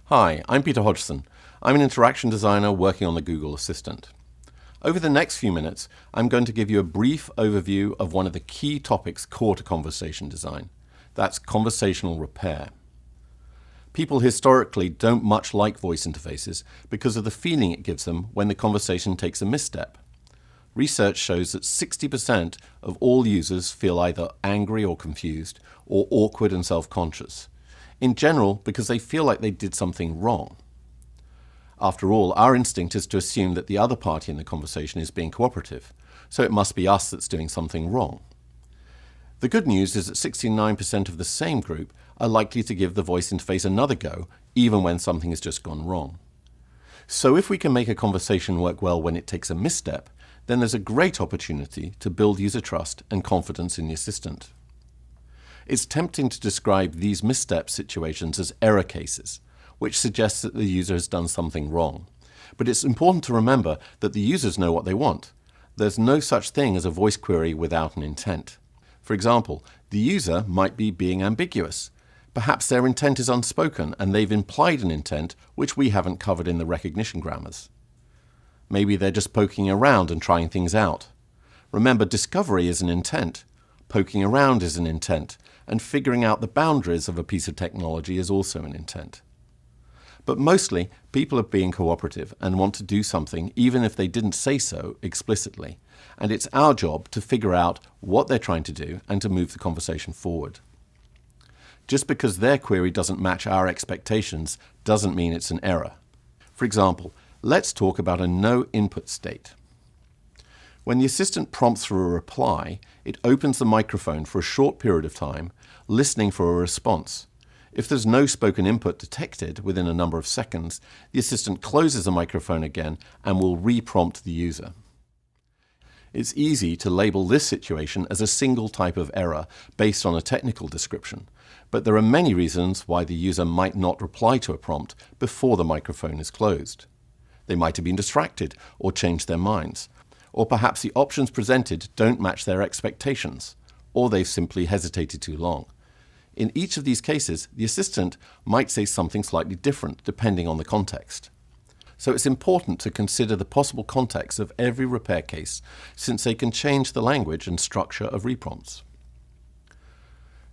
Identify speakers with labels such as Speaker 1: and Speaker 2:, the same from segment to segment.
Speaker 1: Hi, I'm Peter Hodgson. I'm an interaction designer working on the Google Assistant. Over the next few minutes, I'm going to give you a brief overview of one of the key topics core to conversation design. That's conversational repair. People historically don't much like voice interfaces because of the feeling it gives them when the conversation takes a misstep. Research shows that 60% of all users feel either angry or confused, or awkward and self-conscious. In general, because they feel like they did something wrong. After all, our instinct is to assume that the other party in the conversation is being cooperative, so it must be us that's doing something wrong. The good news is that 69% of the same group are likely to give the voice interface another go, even when something has just gone wrong. So if we can make a conversation work well when it takes a misstep, then there's a great opportunity to build user trust and confidence in the assistant. It's tempting to describe these misstep situations as error cases, which suggests that the user has done something wrong. But it's important to remember that the users know what they want. There's no such thing as a voice query without an intent. For example, the user might be being ambiguous. Perhaps their intent is unspoken and they've implied an intent which we haven't covered in the recognition grammars. Maybe they're just poking around and trying things out. Remember, discovery is an intent, poking around is an intent, and figuring out the boundaries of a piece of technology is also an intent. But mostly, people are being cooperative and want to do something even if they didn't say so explicitly, and it's our job to figure out what they're trying to do and to move the conversation forward. Just because their query doesn't match our expectations doesn't mean it's an error. For example, let's talk about a no-input state. When the assistant prompts for a reply, it opens the microphone for a short period of time, listening for a response. If there's no spoken input detected within a number of seconds, the assistant closes the microphone again and will re-prompt the user. It's easy to label this situation as a single type of error based on a technical description, but there are many reasons why the user might not reply to a prompt before the microphone is closed. They might have been distracted or changed their minds, or perhaps the options presented don't match their expectations, or they've simply hesitated too long. In each of these cases, the assistant might say something slightly different depending on the context. So it's important to consider the possible context of every repair case, since they can change the language and structure of reprompts.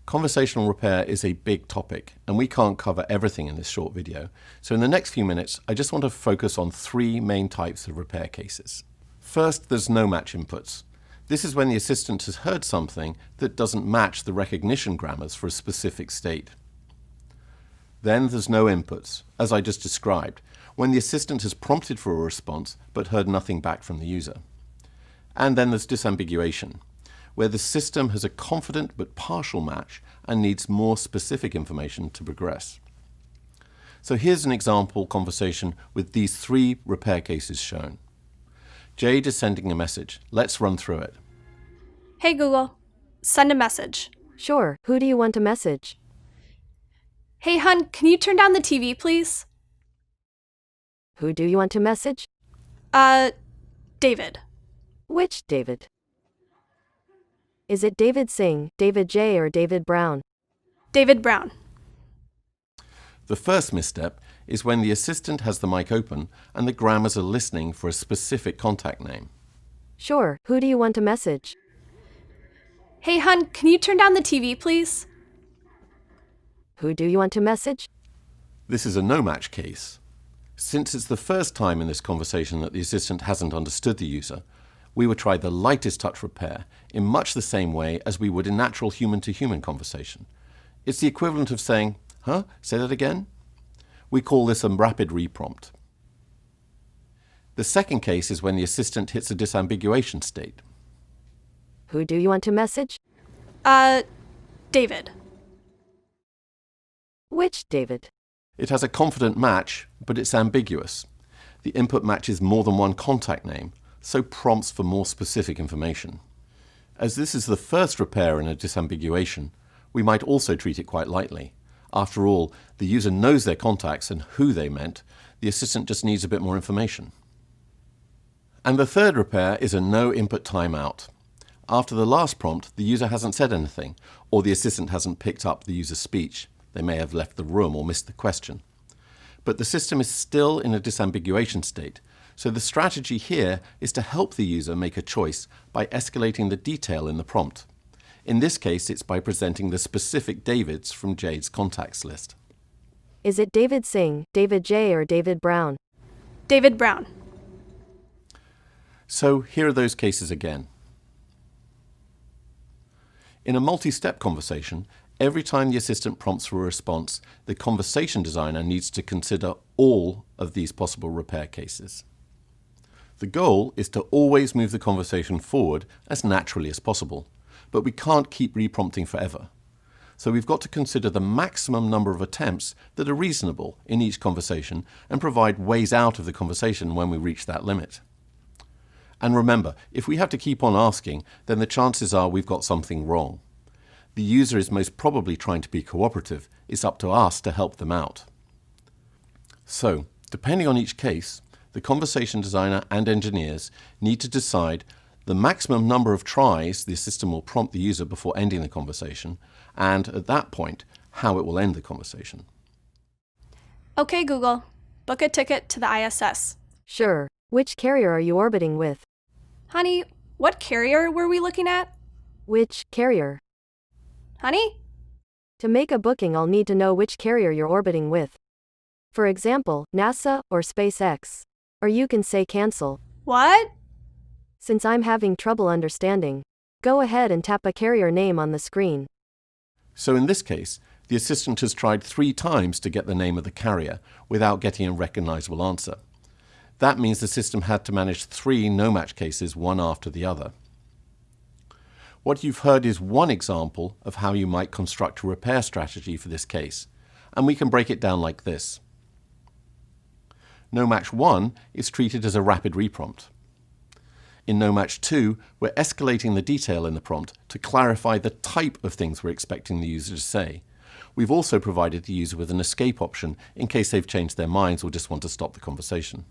Speaker 1: Conversational repair is a big topic, and we can't cover everything in this short video. So in the next few minutes, I just want to focus on three main types of repair cases. First, there's no-match inputs. This is when the assistant has heard something that doesn't match the recognition grammars for a specific state. Then there's no inputs, as I just described, when the assistant has prompted for a response but heard nothing back from the user. And then there's disambiguation, where the system has a confident but partial match and needs more specific information to progress. So here's an example conversation with these three repair cases shown. Jade is sending a message. Let's run through it.
Speaker 2: Hey Google, send a message.
Speaker 3: Sure, who do you want to message?
Speaker 2: Hey hun, can you turn down the TV, please?
Speaker 3: Who do you want to message?
Speaker 2: David.
Speaker 3: Which David? Is it David Singh, David J, or David Brown?
Speaker 2: David Brown.
Speaker 1: The first misstep is when the assistant has the mic open and the grammars are listening for a specific contact name.
Speaker 3: Sure, who do you want to message?
Speaker 2: Hey hun, can you turn down the TV, please?
Speaker 3: Who do you want to message?
Speaker 1: This is a no-match case. Since it's the first time in this conversation that the assistant hasn't understood the user, we would try the lightest touch repair in much the same way as we would in natural human-to-human conversation. It's the equivalent of saying, "Huh? Say that again?" We call this a rapid reprompt. The second case is when the assistant hits a disambiguation state.
Speaker 3: Who do you want to message?
Speaker 2: David.
Speaker 3: Which David?
Speaker 1: It has a confident match, but it's ambiguous. The input matches more than one contact name, so prompts for more specific information. As this is the first repair in a disambiguation, we might also treat it quite lightly. After all, the user knows their contacts and who they meant. The assistant just needs a bit more information. And the third repair is a no-input timeout. After the last prompt, the user hasn't said anything, or the assistant hasn't picked up the user's speech. They may have left the room or missed the question. But the system is still in a disambiguation state, so the strategy here is to help the user make a choice by escalating the detail in the prompt. In this case, it's by presenting the specific Davids from Jade's contacts list.
Speaker 3: Is it David Singh, David J, or David Brown?
Speaker 2: David Brown.
Speaker 1: So here are those cases again. In a multi-step conversation, every time the assistant prompts for a response, the conversation designer needs to consider all of these possible repair cases. The goal is to always move the conversation forward as naturally as possible, but we can't keep reprompting forever. So we've got to consider the maximum number of attempts that are reasonable in each conversation and provide ways out of the conversation when we reach that limit. And remember, if we have to keep on asking, then the chances are we've got something wrong. The user is most probably trying to be cooperative. It's up to us to help them out. So, depending on each case, the conversation designer and engineers need to decide the maximum number of tries the system will prompt the user before ending the conversation, and at that point, how it will end the conversation.
Speaker 2: Okay, Google, book a ticket to the ISS.
Speaker 3: Sure. Which carrier are you orbiting with?
Speaker 2: Honey, what carrier were we looking at?
Speaker 3: Which carrier?
Speaker 2: Honey?
Speaker 3: To make a booking, I'll need to know which carrier you're orbiting with. For example, NASA or SpaceX. Or you can say cancel.
Speaker 2: What?
Speaker 3: Since I'm having trouble understanding, go ahead and tap a carrier name on the screen.
Speaker 1: So in this case, the assistant has tried 3 times to get the name of the carrier without getting a recognizable answer. That means the system had to manage 3 no-match cases, one after the other. What you've heard is one example of how you might construct a repair strategy for this case, and we can break it down like this. No-match 1 is treated as a rapid reprompt. In no-match 2, we're escalating the detail in the prompt to clarify the type of things we're expecting the user to say. We've also provided the user with an escape option in case they've changed their minds or just want to stop the conversation.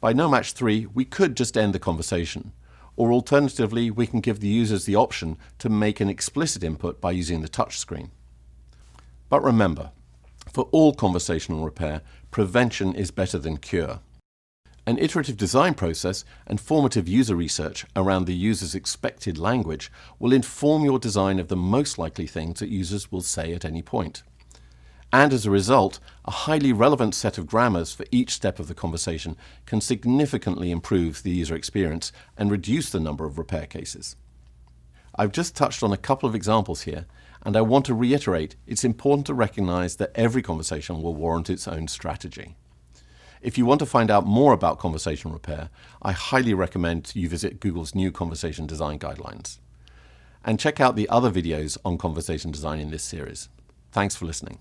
Speaker 1: By no-match 3, we could just end the conversation, or alternatively, we can give the users the option to make an explicit input by using the touch screen. But remember, for all conversational repair, prevention is better than cure. An iterative design process and formative user research around the user's expected language will inform your design of the most likely things that users will say at any point. And as a result, a highly relevant set of grammars for each step of the conversation can significantly improve the user experience and reduce the number of repair cases. I've just touched on a couple of examples here, and I want to reiterate it's important to recognize that every conversation will warrant its own strategy. If you want to find out more about conversation repair, I highly recommend you visit Google's new Conversation Design Guidelines. And check out the other videos on conversation design in this series. Thanks for listening.